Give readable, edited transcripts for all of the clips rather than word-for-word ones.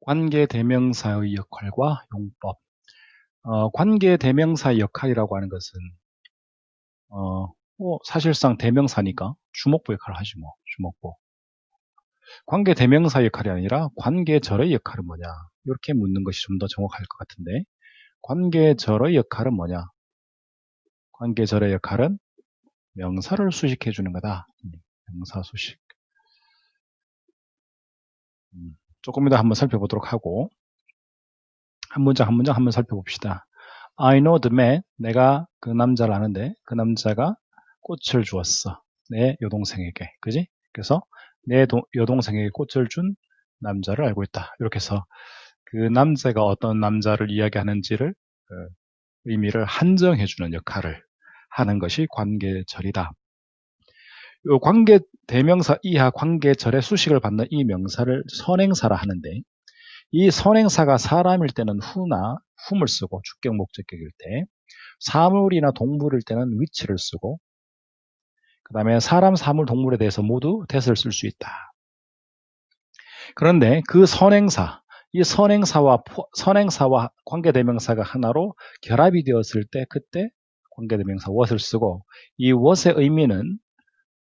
관계대명사의 역할과 용법. 관계대명사의 역할이라고 하는 것은 사실상 대명사니까 주목부 역할을 하지 뭐. 주목부. 관계대명사 역할이 아니라 관계절의 역할은 뭐냐, 이렇게 묻는 것이 좀 더 정확할 것 같은데, 관계절의 역할은 뭐냐? 관계절의 역할은 명사를 수식해 주는 거다. 명사 수식. 조금 이따 한번 살펴보도록 하고, 한 문장 한 문장 한번 살펴봅시다. I know the man. 내가 그 남자를 아는데 그 남자가 꽃을 주었어. 내 여동생에게. 그지? 그래서 내 여동생에게 꽃을 준 남자를 알고 있다. 이렇게 해서 그 남자가 어떤 남자를 이야기하는지를 의미를 한정해주는 역할을 하는 것이 관계절이다. 이 관계 대명사 이하 관계절의 수식을 받는 이 명사를 선행사라 하는데, 이 선행사가 사람일 때는 who나 whom을 쓰고 주격 목적격일 때, 사물이나 동물일 때는 which를 쓰고, 그 다음에 사람, 사물, 동물에 대해서 모두 that을 쓸 수 있다. 그런데 그 선행사, 이 선행사와 관계대명사가 하나로 결합이 되었을 때, 그때 관계대명사 what을 쓰고, 이 what의 의미는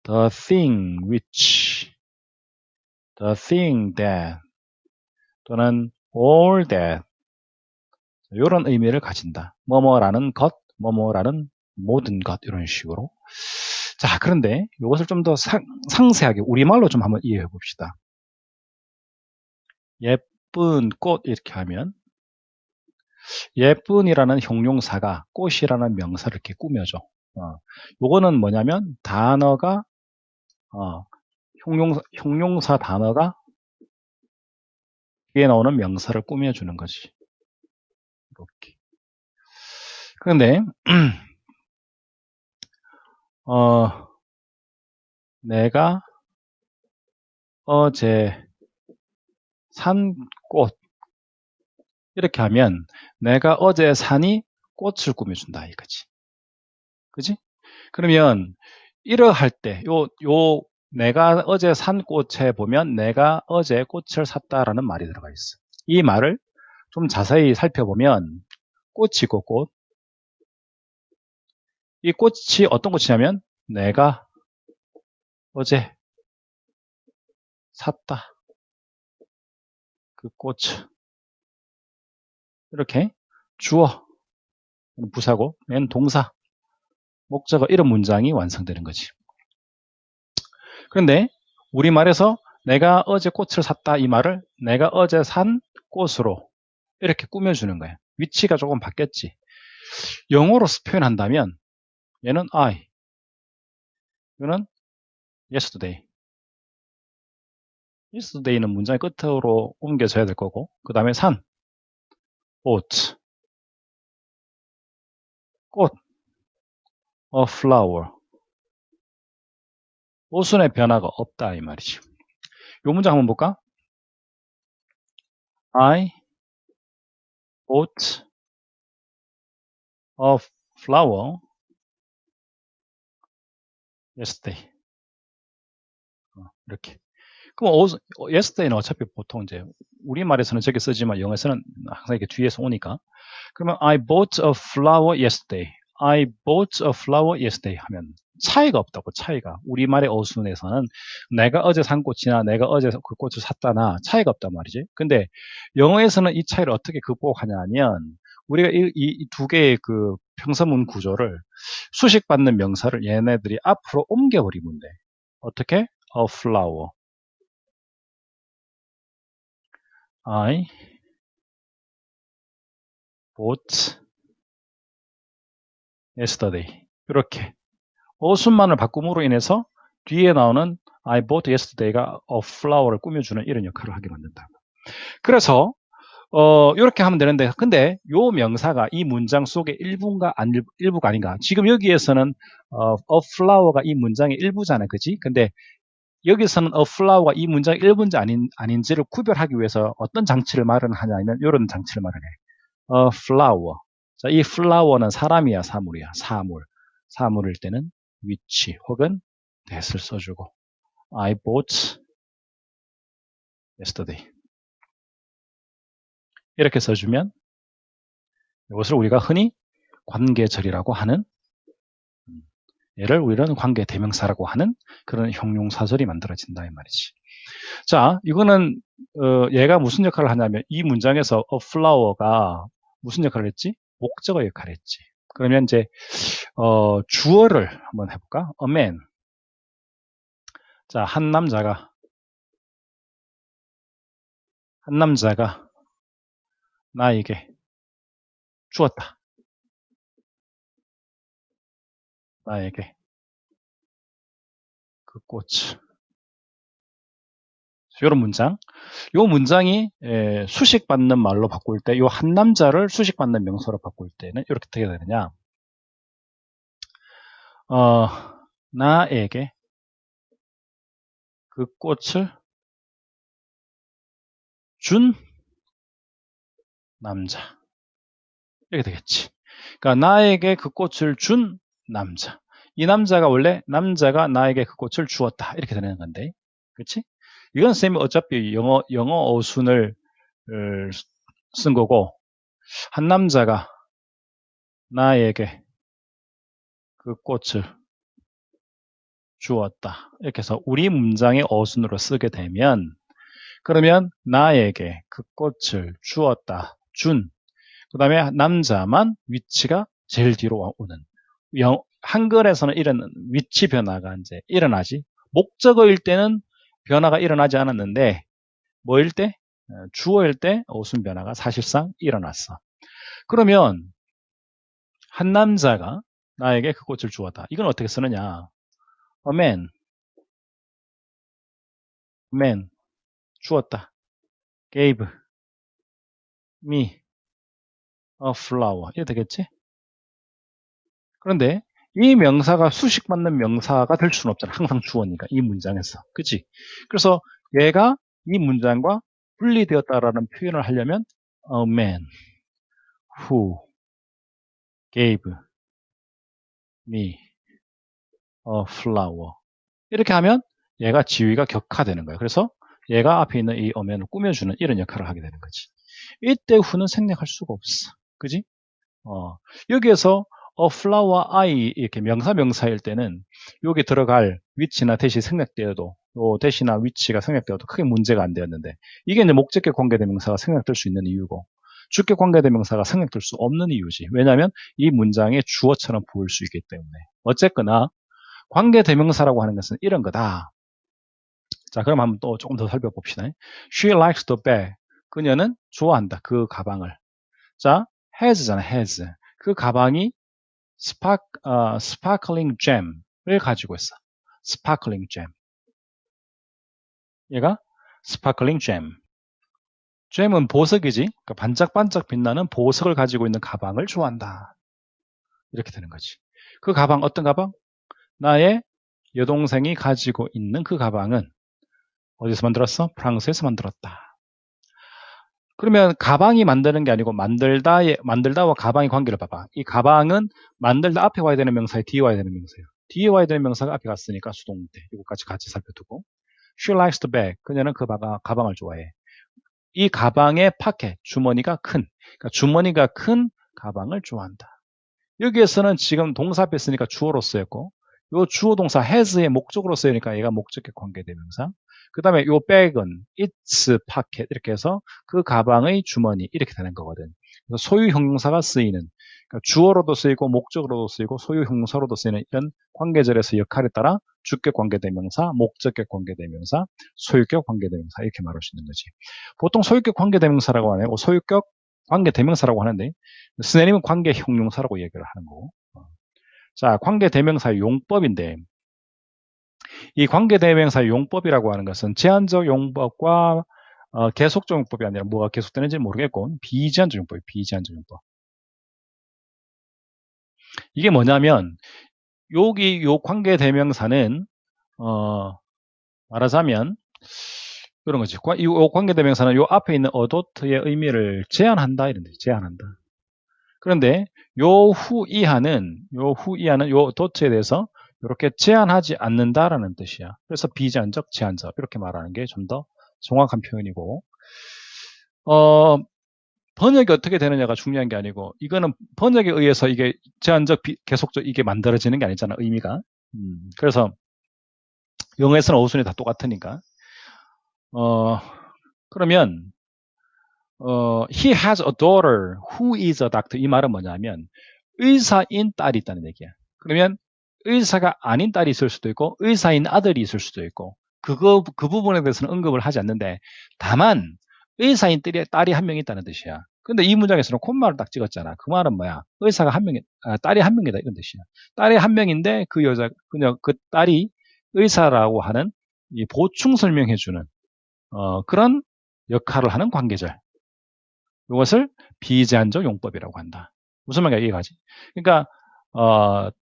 the thing which, the thing that, 또는 all that, 이런 의미를 가진다. 뭐뭐라는 것, 뭐뭐라는 모든 것, 이런 식으로. 자, 그런데 이것을 좀 더 상세하게 우리말로 좀 한번 이해해 봅시다. 예쁜 꽃 이렇게 하면, 예쁜이라는 형용사가 꽃이라는 명사를 이렇게 꾸며줘. 요거는 뭐냐면 단어가 형용사 단어가 뒤에 나오는 명사를 꾸며주는 거지. 이렇게. 그런데 내가 어제 산 꽃 이렇게 하면 내가 어제 산이 꽃을 꾸며준다 이거지. 그지? 그러면 이러할 때 요 내가 어제 산 꽃에 보면 내가 어제 꽃을 샀다라는 말이 들어가 있어. 이 말을 좀 자세히 살펴보면 꽃이고 꽃, 이 꽃이 어떤 꽃이냐면 내가 어제 샀다. 그 꽃. 이렇게 주어, 부사고, 맨 동사, 목적어 이런 문장이 완성되는 거지. 그런데 우리말에서 내가 어제 꽃을 샀다 이 말을 내가 어제 산 꽃으로 이렇게 꾸며주는 거야. 위치가 조금 바뀌었지. 영어로 표현한다면 얘는 I, 이거는 yesterday. yesterday는 문장의 끝으로 옮겨져야 될 거고, 그 다음에 산, bought, 꽃, a flower. 오순의 변화가 없다 이 말이지. 요 문장 한번 볼까? I bought a flower yesterday. 이렇게. 그럼 yesterday는 어차피 보통 이제 우리말에서는 저렇게 쓰지만 영어에서는 항상 이렇게 뒤에서 오니까, 그러면 I bought a flower yesterday. I bought a flower yesterday 하면 차이가 없다고. 차이가 우리말의 어순에서는 내가 어제 산 꽃이나 내가 어제 그 꽃을 샀다나 차이가 없단 말이지. 근데 영어에서는 이 차이를 어떻게 극복하냐면 우리가 이 두 개의 그 평서문 구조를 수식받는 명사를 얘네들이 앞으로 옮겨버리면 돼. 어떻게? A flower. I bought yesterday. 이렇게 어순만을 바꿈으로 인해서 뒤에 나오는 I bought yesterday가 a flower를 꾸며주는 이런 역할을 하게 만든다. 그래서 이렇게 하면 되는데, 근데 요 명사가 이 문장 속의 일부가 아닌가? 지금 여기에서는 a flower가 이 문장의 일부잖아요, 그지? 근데 여기서는 a flower가 이 문장의 일부인지 아닌지를 구별하기 위해서 어떤 장치를 마련하냐면 이런 장치를 마련해. a flower. 자, 이 flower는 사람이야, 사물이야, 사물. 사물일 때는 which 혹은 that을 써주고, I bought yesterday. 이렇게 써주면 이것을 우리가 흔히 관계절이라고 하는, 얘를 우리는 관계대명사라고 하는 그런 형용사절이 만들어진다 이 말이지. 자, 이거는 얘가 무슨 역할을 하냐면 이 문장에서 a flower가 무슨 역할을 했지? 목적어 역할을 했지. 그러면 이제 주어를 한번 해볼까? a man. 자, 한 남자가 나에게 주었다. 나에게 그 꽃을. 이런 문장. 이 문장이 수식받는 말로 바꿀 때, 이 한 남자를 수식받는 명사로 바꿀 때는 이렇게 어떻게 되느냐? 나에게 그 꽃을 준 남자. 이렇게 되겠지. 그러니까 나에게 그 꽃을 준 남자. 이 남자가 원래 남자가 나에게 그 꽃을 주었다. 이렇게 되는 건데. 그렇지? 이건 쌤이 어차피 영어 어순을 쓴 거고, 한 남자가 나에게 그 꽃을 주었다. 이렇게 해서 우리 문장의 어순으로 쓰게 되면, 그러면 나에게 그 꽃을 주었다. 준. 그 다음에 남자만 위치가 제일 뒤로 오는. 한글에서는 이런 위치 변화가 이제 일어나지. 목적어일 때는 변화가 일어나지 않았는데, 뭐일 때? 주어일 때 어순 변화가 사실상 일어났어. 그러면 한 남자가 나에게 그 꽃을 주었다. 이건 어떻게 쓰느냐? A man, 주었다. gave me a flower. 이게 되겠지? 그런데 이 명사가 수식받는 명사가 될 수는 없잖아. 항상 주어니까 이 문장에서. 그치? 그래서 얘가 이 문장과 분리되었다라는 표현을 하려면 a man who gave me a flower. 이렇게 하면 얘가 지위가 격화되는 거예요. 그래서 얘가 앞에 있는 이 a man을 꾸며주는 이런 역할을 하게 되는 거지. 이때 who는 생략할 수가 없어. 그지? 여기에서 a flower I 이렇게 명사일 때는 여기 들어갈 위치나 대시 생략되어도 요 대시나 위치가 생략되어도 크게 문제가 안 되었는데 이게 이제 목적격 관계대명사가 생략될 수 있는 이유고 주격 관계대명사가 생략될 수 없는 이유지. 왜냐하면 이 문장의 주어처럼 보일 수 있기 때문에. 어쨌거나 관계대명사라고 하는 것은 이런 거다. 자, 그럼 한번 또 조금 더 살펴봅시다. She likes the bag. 그녀는 좋아한다. 그 가방을. 자, has잖아, has. 그 가방이 sparkling gem을 가지고 있어. sparkling gem. 얘가 sparkling gem. gem은 보석이지. 그러니까 반짝반짝 빛나는 보석을 가지고 있는 가방을 좋아한다. 이렇게 되는 거지. 그 가방, 어떤 가방? 나의 여동생이 가지고 있는 그 가방은 어디서 만들었어? 프랑스에서 만들었다. 그러면 가방이 만드는 게 아니고 만들다와 가방의 관계를 봐봐. 이 가방은 만들다 앞에 와야 되는 명사에 뒤에 와야 되는 명사예요. 뒤에 와야 되는 명사가 앞에 갔으니까 수동태. 이것까지 같이 살펴두고. She likes the bag. 그녀는 그 가방을 좋아해. 이 가방의 파켓, 주머니가 큰. 그러니까 주머니가 큰 가방을 좋아한다. 여기에서는 지금 동사 앞에 쓰니까 주어로 쓰였고, 요 주어 동사 has의 목적으로 쓰이니까 얘가 목적격 관계대명사. 그 다음에 요 백은 its pocket 이렇게 해서 그 가방의 주머니 이렇게 되는 거거든. 그래서 소유 형용사가 쓰이는, 그러니까 주어로도 쓰이고 목적으로도 쓰이고 소유 형용사로도 쓰이는 이런 관계절에서 역할에 따라 주격 관계대명사, 목적격 관계대명사, 소유격 관계대명사 이렇게 말할 수 있는 거지. 보통 소유격 관계대명사라고 하네요. 소유격 관계대명사라고 하는데 스네림은 관계 형용사라고 얘기를 하는 거고. 자, 관계대명사의 용법인데 이 관계대명사의 용법이라고 하는 것은 제한적 용법과 계속적 용법이 아니라 뭐가 계속되는지 모르겠고 비제한적 용법이 비제한적 용법. 이게 뭐냐면 여기 요 관계대명사는 말하자면 이런 거지. 이 관계대명사는 요 앞에 있는 어도트의 의미를 제한한다 이런 데 제한한다. 그런데 요 후 이하는 요 도트에 대해서 이렇게 제한하지 않는다라는 뜻이야. 그래서 비제한적, 제한적 이렇게 말하는 게 좀 더 정확한 표현이고 번역이 어떻게 되느냐가 중요한 게 아니고 이거는 번역에 의해서 이게 제한적 계속적 이게 만들어지는 게 아니잖아 의미가. 그래서 영어에서는 어순이 다 똑같으니까. 그러면 he has a daughter who is a doctor 이 말은 뭐냐면 의사인 딸이 있다는 얘기야. 그러면 의사가 아닌 딸이 있을 수도 있고 의사인 아들이 있을 수도 있고 그 부분에 대해서는 언급을 하지 않는데 다만 의사인 딸이 한 명 있다는 뜻이야. 근데 이 문장에서는 콤마를 딱 찍었잖아. 그 말은 뭐야? 의사가 한 명이, 딸이 한 명이다 이런 뜻이야. 딸이 한 명인데 그 여자, 그냥 그 딸이 의사라고 하는 이 보충 설명해주는 그런 역할을 하는 관계절. 이것을 비제한적 용법이라고 한다. 무슨 말인가 이해가지? 그러니까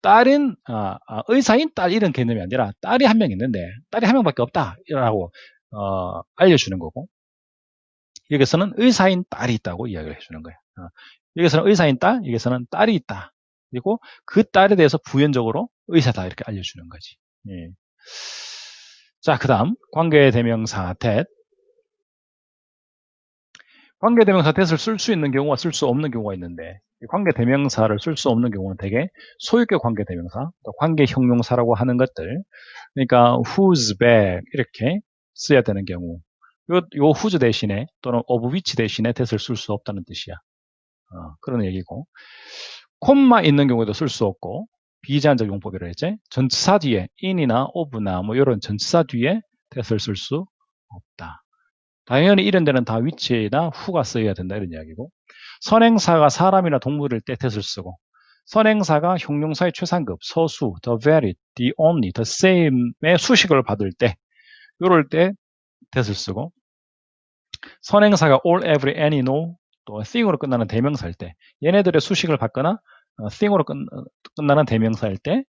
딸인 의사인 딸 이런 개념이 아니라 딸이 한 명 있는데 딸이 한 명밖에 없다라고 알려주는 거고 여기서는 의사인 딸이 있다고 이야기를 해주는 거예요. 여기서는 의사인 딸, 여기서는 딸이 있다. 그리고 그 딸에 대해서 부연적으로 의사다 이렇게 알려주는 거지. 예. 자, 그 다음 관계대명사 that. 관계대명사 that을 쓸 수 있는 경우와 쓸 수 없는 경우가 있는데 관계대명사를 쓸 수 없는 경우는 대개 소유격 관계대명사, 관계형용사라고 하는 것들 그러니까 whose bag 이렇게 써야 되는 경우 요 whose 대신에 또는 of which 대신에 that을 쓸 수 없다는 뜻이야. 그런 얘기고 콤마 있는 경우에도 쓸 수 없고 비제한적 용법이라 했지. 전치사 뒤에 in이나 of나 뭐 이런 전치사 뒤에 that을 쓸 수 없다. 당연히 이런 데는 다 which나 who가 써야 된다 이런 이야기고 선행사가 사람이나 동물일 때 that을 쓰고 선행사가 형용사의 최상급, 서수, the very, the only, the same의 수식을 받을 때 이럴 때 that을 쓰고 선행사가 all, every, any, no 또 thing으로 끝나는 대명사일 때 얘네들의 수식을 받거나 thing으로 끝나는 대명사일 때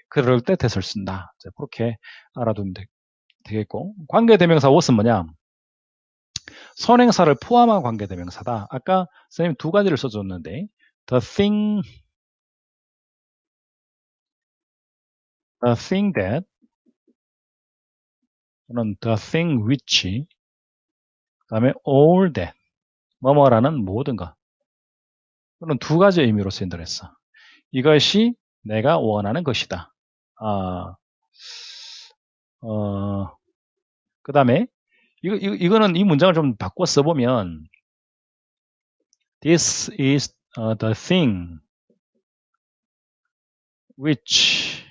그럴 때 that을 쓴다. 그렇게 알아두면 되겠고 관계대명사 what은 뭐냐? 선행사를 포함한 관계대명사다. 아까 선생님 두 가지를 써줬는데 the thing that 또는 the thing which 그 다음에 all that 뭐뭐라는 모든 것 또는 두 가지 의미로 쓰인다 했어. 이것이 내가 원하는 것이다. 그 다음에 이거는 이 문장을 좀 바꿔 써보면 This is the thing which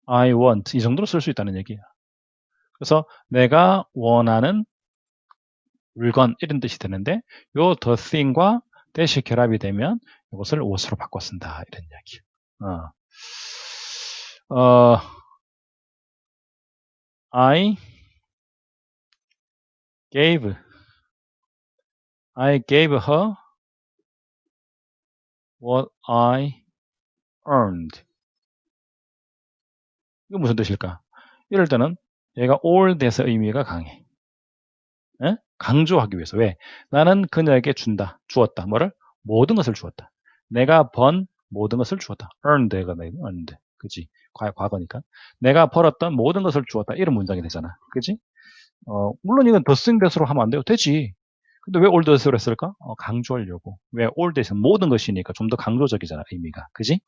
I want 이 정도로 쓸 수 있다는 얘기야. 그래서 내가 원하는 물건 이런 뜻이 되는데 요 the thing과 대시 결합이 되면 이것을 what으로 바꿔 쓴다 이런 이야기. I gave her what I earned. 이거 무슨 뜻일까? 이럴 때는 얘가 all that의 의미가 강해. 에? 강조하기 위해서. 왜? 나는 그녀에게 주었다. 뭐를? 모든 것을 주었다. 내가 번 모든 것을 주었다. earned가 earned. 그치? 과거니까. 내가 벌었던 모든 것을 주었다. 이런 문장이 되잖아. 그치? 물론 이건 더 쓴 것으로 하면 안 돼요. 되지. 근데 왜 all that으로 했을까? 강조하려고. 왜 all that은 모든 것이니까 좀 더 강조적이잖아. 의미가. 그지?